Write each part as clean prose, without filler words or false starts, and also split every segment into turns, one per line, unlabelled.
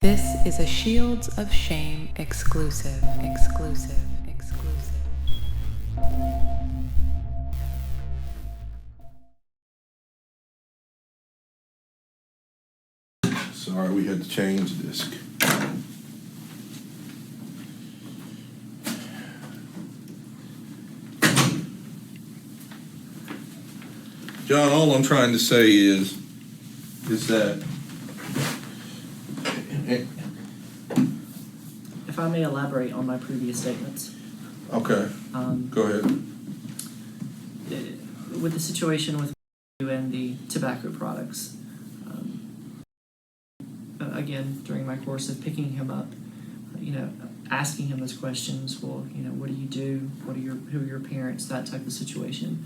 This is a Shields of Shame exclusive.
Sorry, we had to change the disc. John, all I'm trying to say is that
If I may elaborate on my previous statements.
okay, go ahead.
With the situation with you and the tobacco products, again, during my course of picking him up, asking him those questions, well, what do you do? Who are your parents? That type of situation.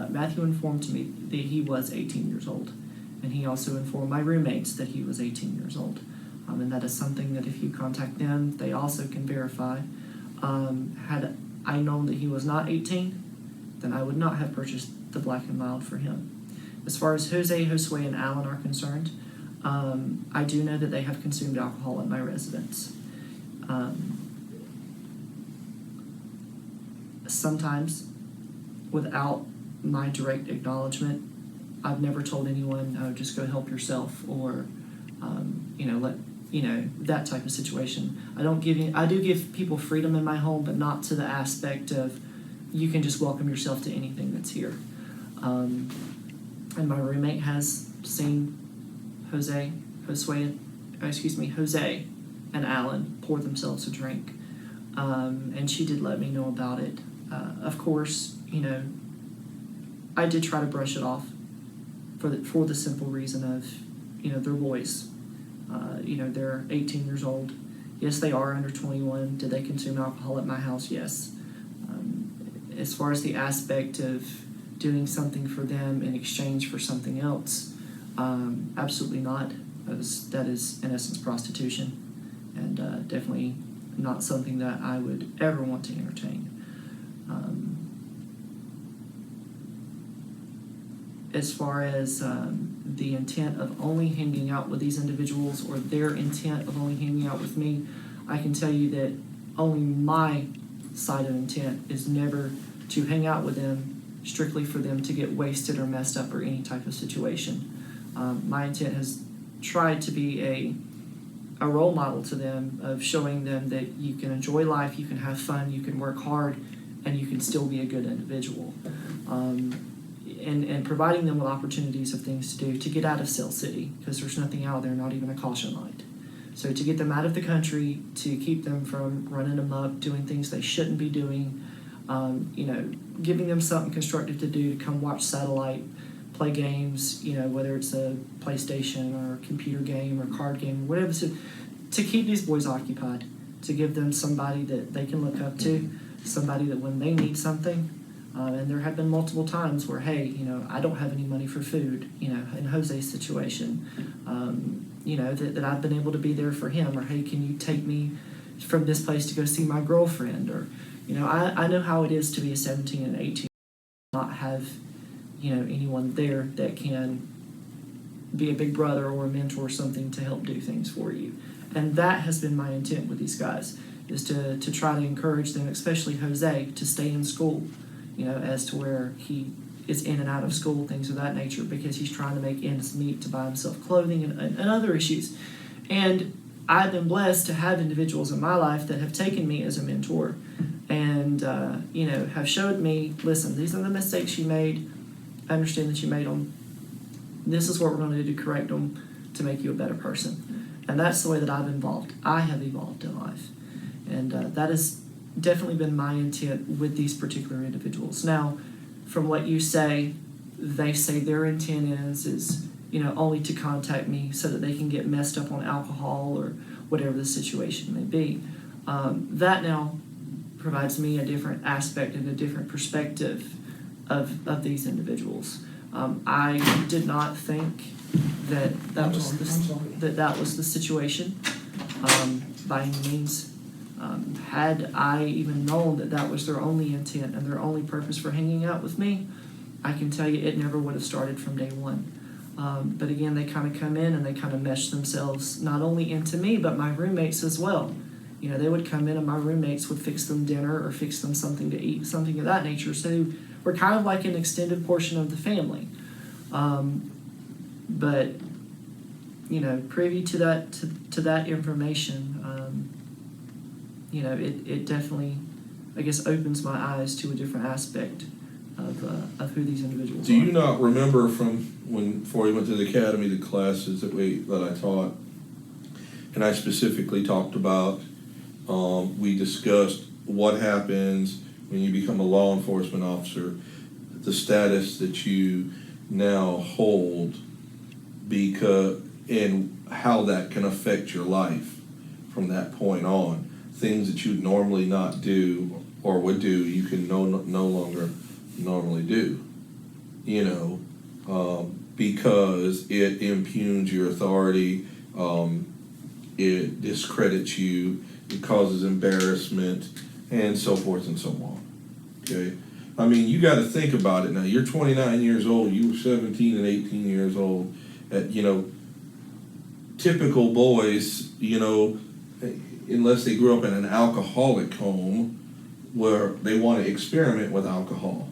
Matthew informed me that he was 18 years old, and he also informed my roommates that he was 18 years old. And that is something that if you contact them, they also can verify. Had I known that he was not 18, then I would not have purchased the Black and Mild for him. As far as Jose, Josue, and Alan are concerned, I do know that they have consumed alcohol at my residence. Sometimes, without my direct acknowledgement, I've never told anyone, "Oh, just go help yourself," or that type of situation. I do give people freedom in my home, but not to the aspect of you can just welcome yourself to anything that's here. And my roommate has seen Jose and Alan pour themselves a drink, and she did let me know about it. Of course, I did try to brush it off for the simple reason of, they're boys. They're 18 years old. Yes, they are under 21. Did they consume alcohol at my house? Yes. As far as the aspect of doing something for them in exchange for something else, absolutely not. That is in essence prostitution, and definitely not something that I would ever want to entertain. As far as the intent of only hanging out with these individuals, or their intent of only hanging out with me, I can tell you that only my side of intent is never to hang out with them strictly for them to get wasted or messed up or any type of situation. My intent has tried to be a role model to them, of showing them that you can enjoy life, you can have fun, you can work hard, and you can still be a good individual. And providing them with opportunities of things to do to get out of Cell City, because there's nothing out there, not even a caution light. So to get them out of the country, to keep them from running amok, doing things they shouldn't be doing, giving them something constructive to do, to come watch satellite, play games, whether it's a PlayStation or a computer game or card game, whatever, to keep these boys occupied, to give them somebody that they can look up to, somebody that when they need something, and there have been multiple times where, hey, I don't have any money for food, in Jose's situation, that I've been able to be there for him, or hey, can you take me from this place to go see my girlfriend, or, I know how it is to be a 17 and 18, not have, anyone there that can be a big brother or a mentor or something to help do things for you. And that has been my intent with these guys, is to try to encourage them, especially Jose, to stay in school, as to where he is in and out of school, things of that nature, because he's trying to make ends meet to buy himself clothing and other issues. And I've been blessed to have individuals in my life that have taken me as a mentor and, have showed me, listen, these are the mistakes you made. I understand that you made them. This is what we're going to do to correct them to make you a better person. And that's the way that I have evolved in life. And that has definitely been my intent with these particular individuals. Now, from what you say, they say their intent is only to contact me so that they can get messed up on alcohol or whatever the situation may be. That now provides me a different aspect and a different perspective of these individuals. I did not think that was the situation by any means. Had I even known that was their only intent and their only purpose for hanging out with me, I can tell you it never would have started from day one. But again, they kind of come in and they kind of mesh themselves not only into me, but my roommates as well. You know, they would come in and my roommates would fix them dinner or fix them something to eat, something of that nature. So we're kind of like an extended portion of the family. But, you know, privy to that information, you know, it definitely, I guess, opens my eyes to a different aspect of who these individuals
Do
are.
you not remember from before you went to the academy, the classes that I taught, and I specifically talked about, we discussed what happens when you become a law enforcement officer, the status that you now hold, and how that can affect your life from that point on. Things that you'd normally not do or would do, you can no longer normally do, you know, because it impugns your authority, it discredits you, it causes embarrassment, and so forth and so on. Okay? I mean, you got to think about it now. You're 29 years old, you were 17 and 18 years old. You know, typical boys, you know, unless they grew up in an alcoholic home where they want to experiment with alcohol.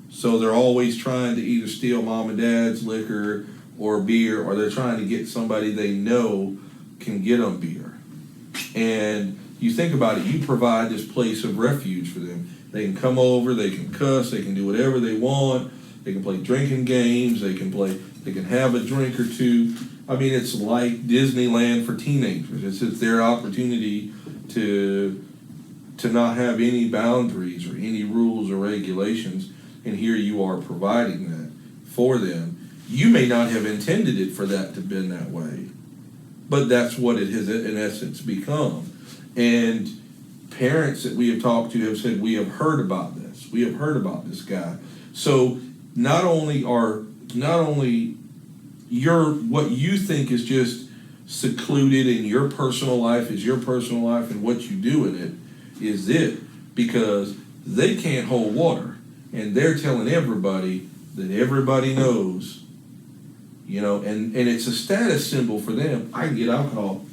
So they're always trying to either steal mom and dad's liquor or beer, or they're trying to get somebody they know can get them beer. And you think about it, you provide this place of refuge for them. They can come over, they can cuss, they can do whatever they want, they can play drinking games, they can have a drink or two. I mean, it's like Disneyland for teenagers. It's their opportunity to not have any boundaries or any rules or regulations, and here you are providing that for them. You may not have intended it for that to have been that way, but that's what it has in essence become. And parents that we have talked to have said, we have heard about this. We have heard about this guy. So not only what you think is just secluded in your personal life is your personal life, and what you do in it is it, because they can't hold water, and they're telling everybody that everybody knows, you know, and it's a status symbol for them. I can get alcohol.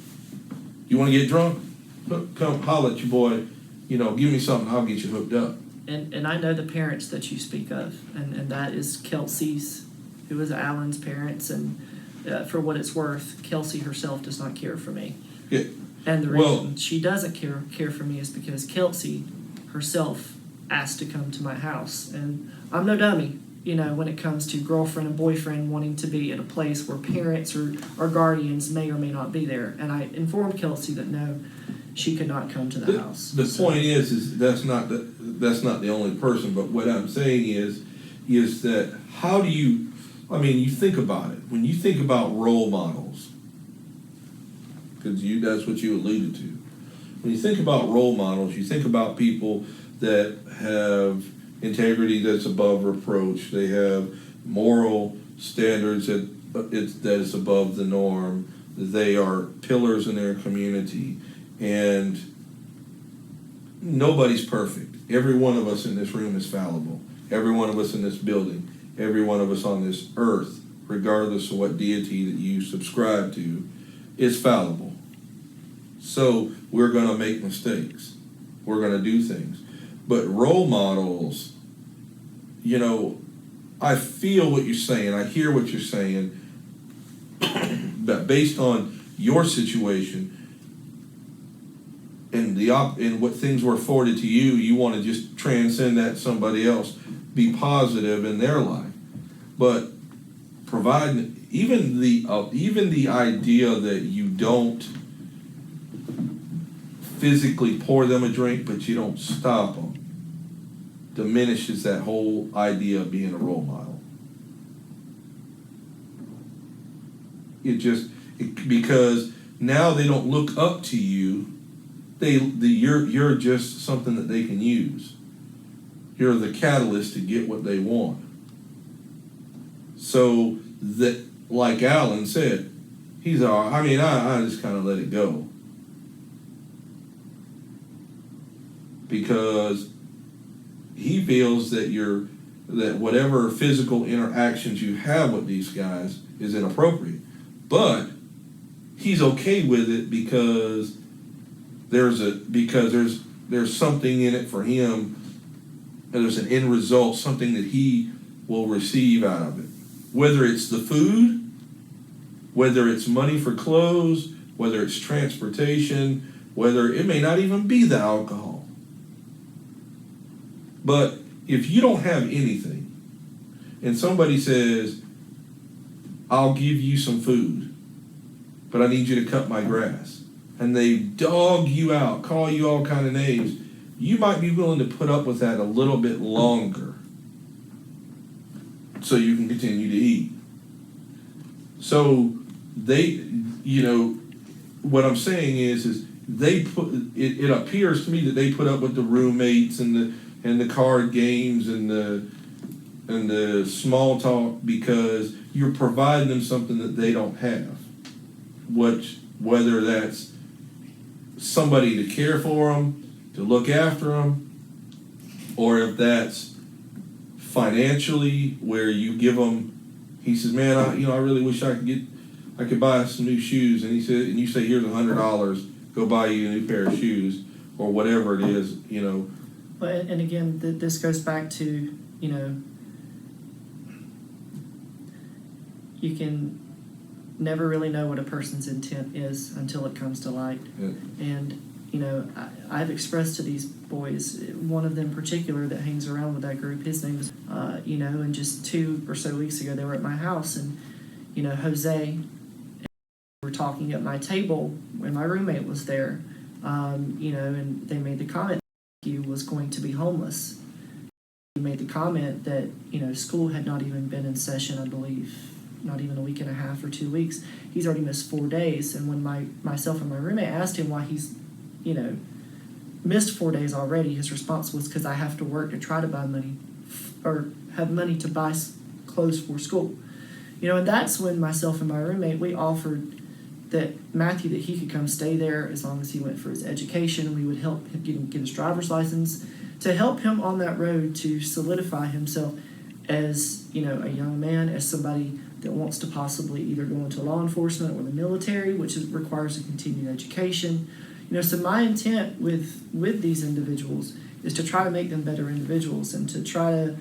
You want to get drunk? Come holler at your boy, you know, give me something, I'll get you hooked up.
And I know the parents that you speak of, and that is Kelsey's, who is Alan's parents, and for what it's worth, Kelsey herself does not care for me.
Yeah.
And the reason she doesn't care for me is because Kelsey herself asked to come to my house. And I'm no dummy, you know, when it comes to girlfriend and boyfriend wanting to be at a place where parents or guardians may or may not be there. And I informed Kelsey that no, she could not come to the house.
The point is that's not the only person, but what I'm saying is that how do you, I mean, you think about it. When you think about role models, because that's what you alluded to. When you think about role models, you think about people that have integrity that's above reproach. They have moral standards that is above the norm. They are pillars in their community. And nobody's perfect. Every one of us in this room is fallible. Every one of us in this building, every one of us on this earth, regardless of what deity that you subscribe to, is fallible. So we're going to make mistakes. We're going to do things. But role models, you know, I feel what you're saying. I hear what you're saying. But based on your situation and what things were afforded to you, you want to just transcend that to somebody else, be positive in their life. But providing even the idea that you don't physically pour them a drink, but you don't stop them, diminishes that whole idea of being a role model. Because now they don't look up to you. You're just something that they can use. You're the catalyst to get what they want. So that, like Alan said, he's all. I mean, I just kind of let it go because he feels that whatever physical interactions you have with these guys is inappropriate. But he's okay with it because there's something in it for him, and there's an end result, something that he will receive out of it. Whether it's the food, whether it's money for clothes, whether it's transportation, whether it may not even be the alcohol. But if you don't have anything, and somebody says, I'll give you some food, but I need you to cut my grass, and they dog you out, call you all kind of names, you might be willing to put up with that a little bit longer so you can continue to eat. So they, what I'm saying is they put, it appears to me that they put up with the roommates and the card games and the small talk because you're providing them something that they don't have. Whether that's somebody to care for them, to look after them, or if that's financially where you give them. He says, "Man, I really wish I could buy some new shoes," and you say, "Here's $100, go buy you a new pair of shoes," or whatever it is,
Well, and again, this goes back to, you can never really know what a person's intent is until it comes to light.
Yeah.
And, I've expressed to these boys, one of them in particular that hangs around with that group, his name is, and just 2 or so weeks ago, they were at my house, and, Jose, and we were talking at my table when my roommate was there, and they made the comment he was going to be homeless. He made the comment that, school had not even been in session, I believe, not even a week and a half or 2 weeks. He's already missed 4 days. And when myself and my roommate asked him why he's, missed 4 days already, his response was, because I have to work to try to buy money or have money to buy clothes for school. And that's when myself and my roommate, we offered that Matthew, that he could come stay there as long as he went for his education. We would help him get his driver's license to help him on that road to solidify himself as, a young man, as somebody that wants to possibly either go into law enforcement or the military, which requires a continued education. So my intent with these individuals is to try to make them better individuals and to try to,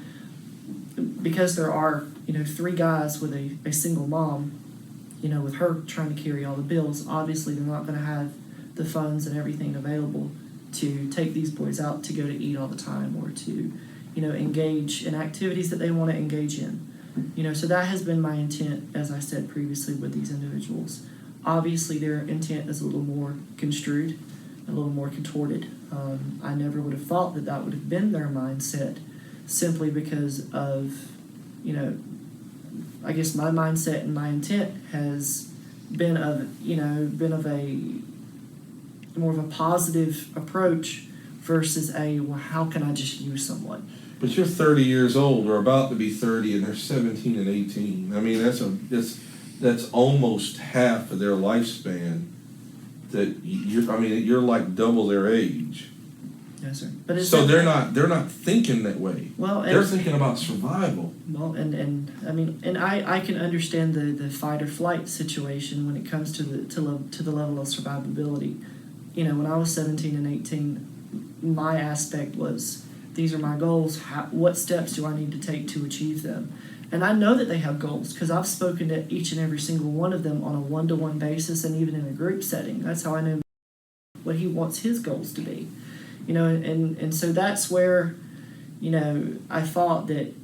because there are, 3 guys with a single mom, with her trying to carry all the bills, obviously they're not going to have the funds and everything available to take these boys out to go to eat all the time or to, engage in activities that they want to engage in. So that has been my intent, as I said previously, with these individuals. Obviously, their intent is a little more construed, a little more contorted. I never would have thought that would have been their mindset, simply because of, I guess my mindset and my intent has been of a more of a positive approach versus well, how can I just use someone?
But you're 30 years old, or about to be 30, and they're 17 and 18. I mean, that's almost half of their lifespan. You're like double their age.
Yes, sir. But
so they're not thinking that way.
Well,
they're thinking about survival.
Well, and I can understand the fight or flight situation when it comes to the level of survivability. When I was 17 and 18, my aspect was, these are my goals. What steps do I need to take to achieve them? And I know that they have goals because I've spoken to each and every single one of them on a one-to-one basis and even in a group setting. That's how I know what he wants his goals to be. And so that's where, I thought that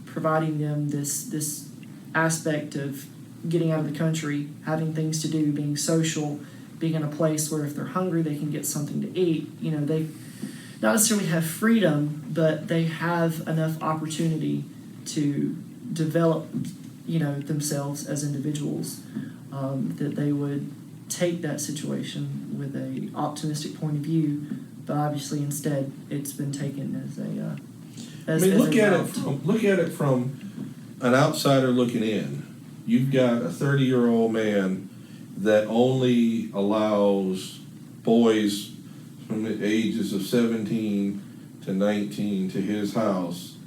providing them this aspect of getting out of the country, having things to do, being social, being in a place where if they're hungry they can get something to eat, they not necessarily have freedom, but they have enough opportunity to develop, themselves as individuals, that they would take that situation with a optimistic point of view, but obviously instead it's been taken as
look at it from an outsider looking in. You've got a 30-year-old man that only allows boys from the ages of 17 to 19 to his house,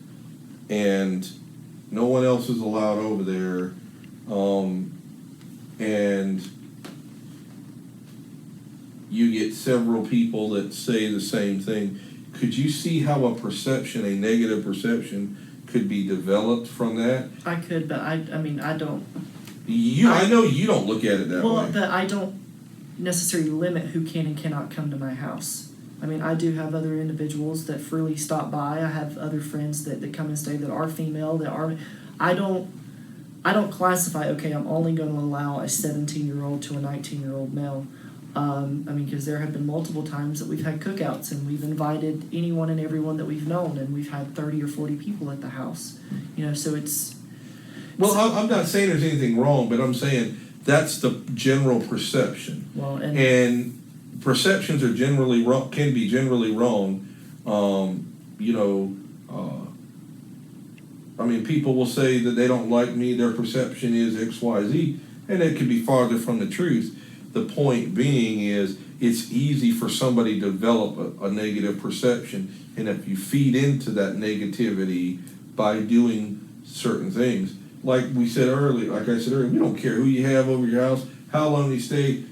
and no one else is allowed over there, And you get several people that say the same thing. Could you see how a perception, a negative perception, could be developed from that?
I could, but I mean, I don't.
I know you don't look at it that way.
Well, but I don't necessarily limit who can and cannot come to my house. I mean, I do have other individuals that freely stop by. I have other friends that come and stay that are female, that are. I don't classify, okay, I'm only going to allow a 17-year-old to a 19-year-old male. I mean, because there have been multiple times that we've had cookouts and we've invited anyone and everyone that we've known, and we've had 30 or 40 people at the house. You know, so it's...
Well, I'm not saying there's anything wrong, but I'm saying that's the general perception.
Well,
and perceptions are generally wrong, can be generally wrong. I mean, people will say that they don't like me, their perception is X, Y, Z, and it could be farther from the truth. The point being is it's easy for somebody to develop a negative perception, and if you feed into that negativity by doing certain things, like I said earlier, we don't care who you have over your house, how long you stay,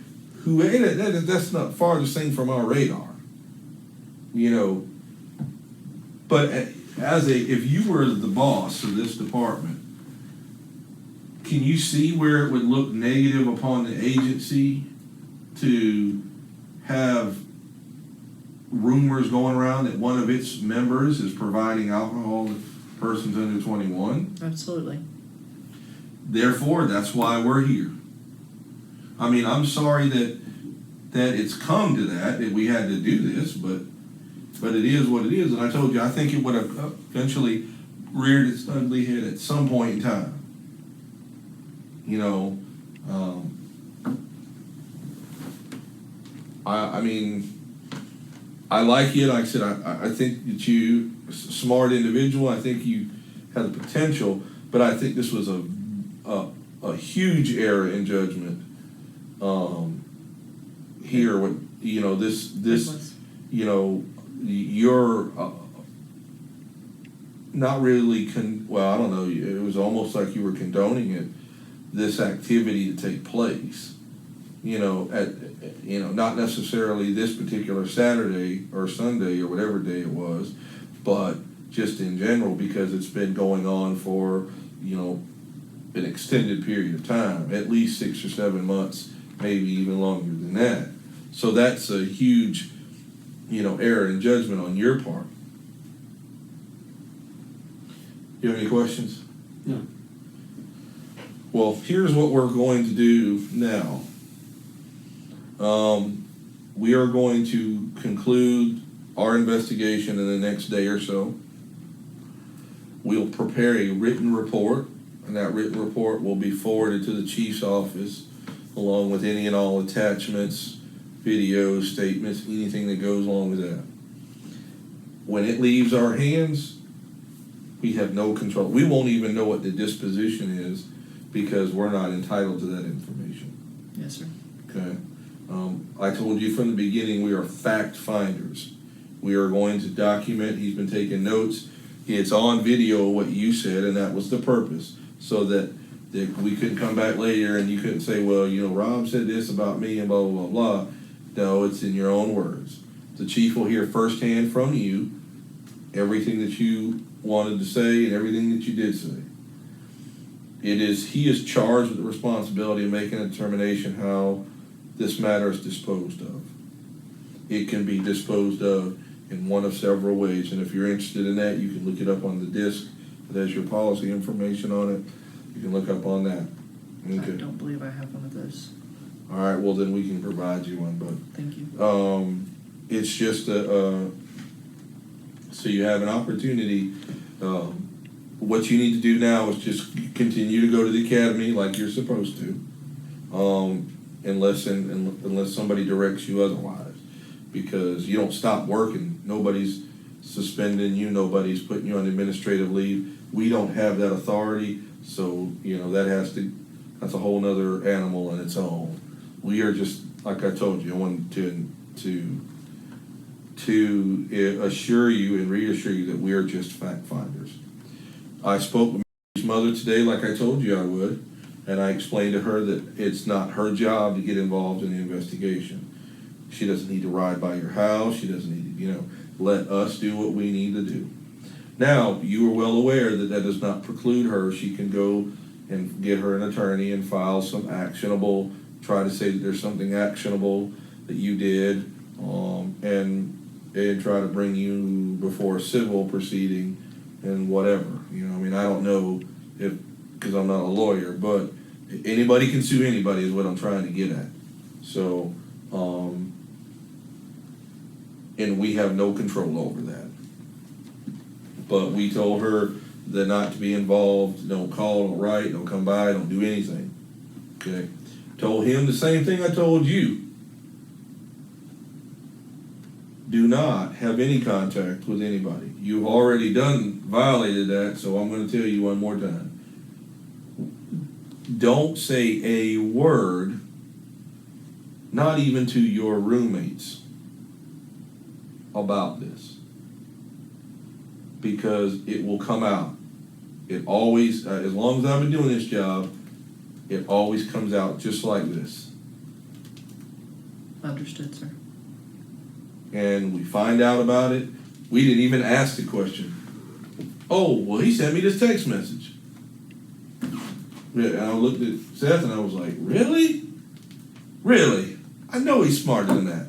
who ate it, that's not farthest thing from our radar. You know, but if you were the boss of this department, can you see where it would look negative upon the agency to have rumors going around that one of its members is providing alcohol to persons under 21?
Absolutely.
Therefore, that's why we're here. I mean, I'm sorry that it's come to that we had to do this, but it is what it is. And I told you, I think it would have eventually reared its ugly head at some point in time. You know, I mean, I like you. Like I said, I think that you are a smart individual. I think you have the potential, but I think this was a huge error in judgment. Here, what you know, this you know, you're not really well, I don't know. It was almost like you were condoning it, this activity to take place. You know, not necessarily this particular Saturday or Sunday or whatever day it was, but just in general, because it's been going on for, you know, an extended period of time, at least 6 or 7 months, maybe even longer than that. So that's a huge, you know, error in judgment on your part. You have any questions?
No.
Well, here's what we're going to do now. We are going to conclude our investigation in the next day or so. We'll prepare a written report, and that written report will be forwarded to the chief's office, along with any and all attachments, videos, statements, anything that goes along with that. When it leaves our hands, we have no control. We won't even know what the disposition is because we're not entitled to that information.
Yes, sir.
Okay. I told you from the beginning we are fact finders. We are going to document. He's been taking notes. It's on video what you said, and that was the purpose, so that we couldn't come back later and you couldn't say, well, you know, Rob said this about me and blah, blah, blah, blah. No, it's in your own words. The chief will hear firsthand from you everything that you wanted to say and everything that you did say. He is charged with the responsibility of making a determination how this matter is disposed of. It can be disposed of in one of several ways, and if you're interested in that, you can look it up on the disc that has your policy information on it. You can look up on that. Okay.
I don't believe I have one of those.
All right, well then we can provide you one, but
Thank you.
it's just so you have an opportunity. What you need to do now is just continue to go to the academy like you're supposed to, unless somebody directs you otherwise, because you don't stop working. Nobody's suspending you. Nobody's putting you on administrative leave. We don't have that authority, so you know that's a whole nother animal in its own. We are just, like I told you, I wanted to assure you and reassure you that we are just fact finders. I spoke with his mother today like I told you I would, And I explained to her that it's not her job to get involved in the investigation. She doesn't need to ride by your house. She doesn't need to, let us do what we need to do. Now, you are well aware that that does not preclude her. She can go and get her an attorney and file some actionable, try to say that there's something actionable that you did, and try to bring you before a civil proceeding and whatever. I don't know if, because I'm not a lawyer, but anybody can sue anybody is what I'm trying to get at. So, and we have no control over that. But we told her that not to be involved, don't call, don't write, don't come by, don't do anything. Okay? Told him the same thing I told you. Do not have any contact with anybody. You've already violated that, so I'm going to tell you one more time. Don't say a word, not even to your roommates, about this. Because it will come out. It always, as long as I've been doing this job, it always comes out just like this.
Understood, sir.
And we find out about it. We didn't even ask the question. Oh, well, he sent me this text message. And I looked at Seth and I was like, really? Really? I know he's smarter than that.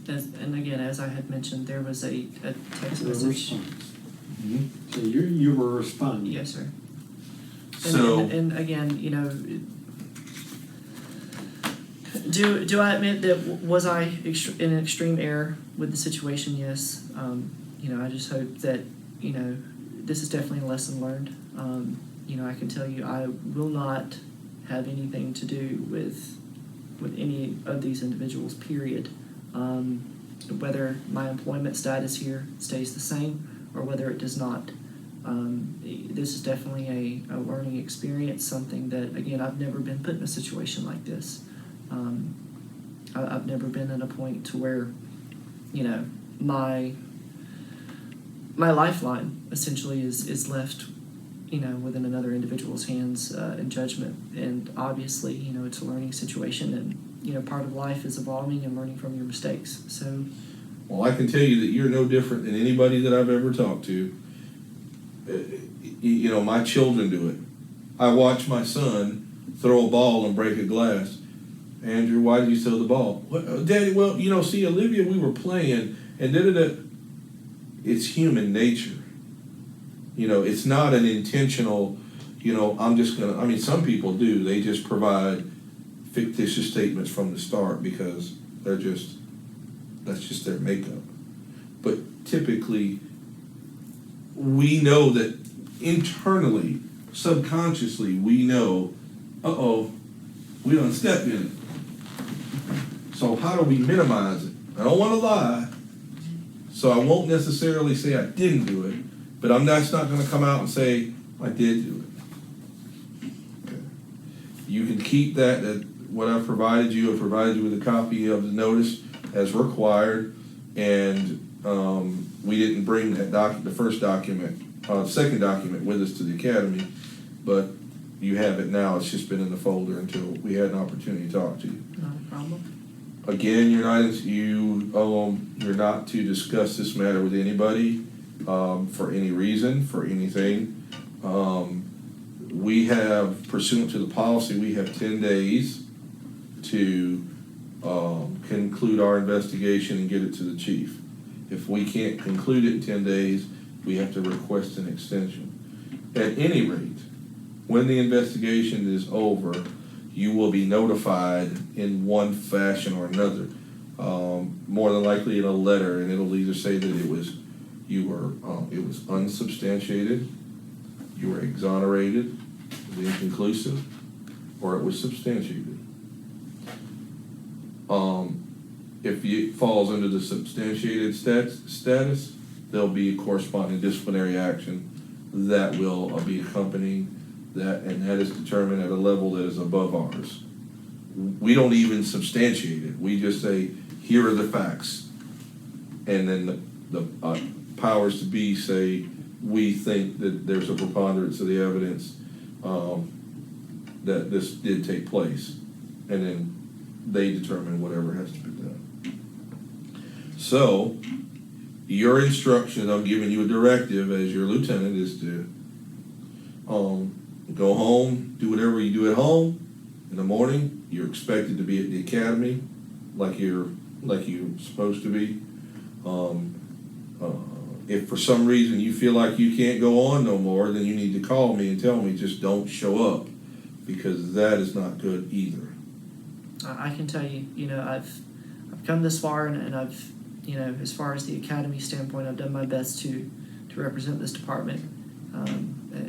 And again, as I had mentioned, there was a text message.
Mm-hmm. So you were responding.
Yes, sir.
So,
and again, do I admit that was I in an extreme error with the situation? Yes. I just hope that this is definitely a lesson learned. I can tell you I will not have anything to do with any of these individuals. Period. Whether my employment status here stays the same or whether it does not. This is definitely a learning experience, something that, again, I've never been put in a situation like this. I've never been at a point to where, my lifeline essentially is left, within another individual's hands in judgment. And obviously, it's a learning situation, and part of life is evolving and learning from your mistakes. So,
well, I can tell you that you're no different than anybody that I've ever talked to. My children do it. I watch my son throw a ball and break a glass. Andrew, why did you throw the ball? Well, Daddy, see, Olivia, we were playing, and da-da-da. It's human nature. It's not an intentional, I'm just going to, some people do. They just provide fictitious statements from the start because that's just their makeup. But typically, we know that internally, subconsciously, we know, we done stepped in it. So how do we minimize it? I don't want to lie, so I won't necessarily say I didn't do it, but that's not going to come out and say I did do it. Okay. You can keep that what I've provided you. I've provided you with a copy of the notice as required, and we didn't bring that the first document, second document with us to the academy, but you have it now. It's just been in the folder until we had an opportunity to talk to you.
not a problem.
Again, you're not to discuss this matter with anybody for any reason, for anything. We have, pursuant to the policy, we have 10 days to conclude our investigation and get it to the chief. If we can't conclude it in 10 days, we have to request an extension. At any rate, when the investigation is over, you will be notified in one fashion or another. More than likely in a letter, and it'll either say that it was unsubstantiated, you were exonerated, it was inconclusive, or it was substantiated. If it falls under the substantiated status, there'll be a corresponding disciplinary action that will be accompanying that, and that is determined at a level that is above ours. We don't even substantiate it. We just say, here are the facts. And then the powers to be say, we think that there's a preponderance of the evidence, that this did take place, and then they determine whatever has to be done. So, your instruction, I'm giving you a directive as your lieutenant, is to go home, do whatever you do at home. In the morning, you're expected to be at the academy, like you're supposed to be. If for some reason you feel like you can't go on no more, then you need to call me and tell me just don't show up, because that is not good either.
I can tell you, I've come this far, and I've, as far as the academy standpoint, I've done my best to represent this department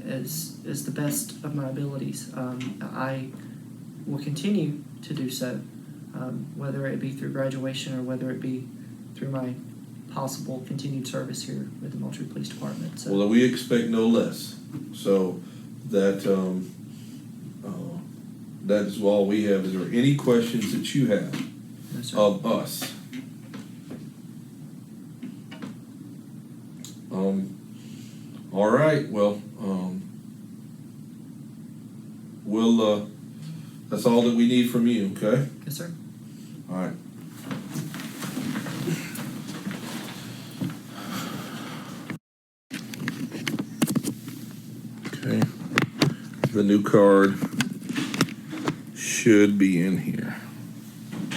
as the best of my abilities. I will continue to do so, whether it be through graduation or whether it be through my possible continued service here with the Moultrie Police Department. So.
Well, we expect no less. So that that is all we have. Is there any questions that you have of us? All right. Well, we'll. That's all that we need from you. Okay.
Yes, sir.
All right. Okay. The new card should be in here.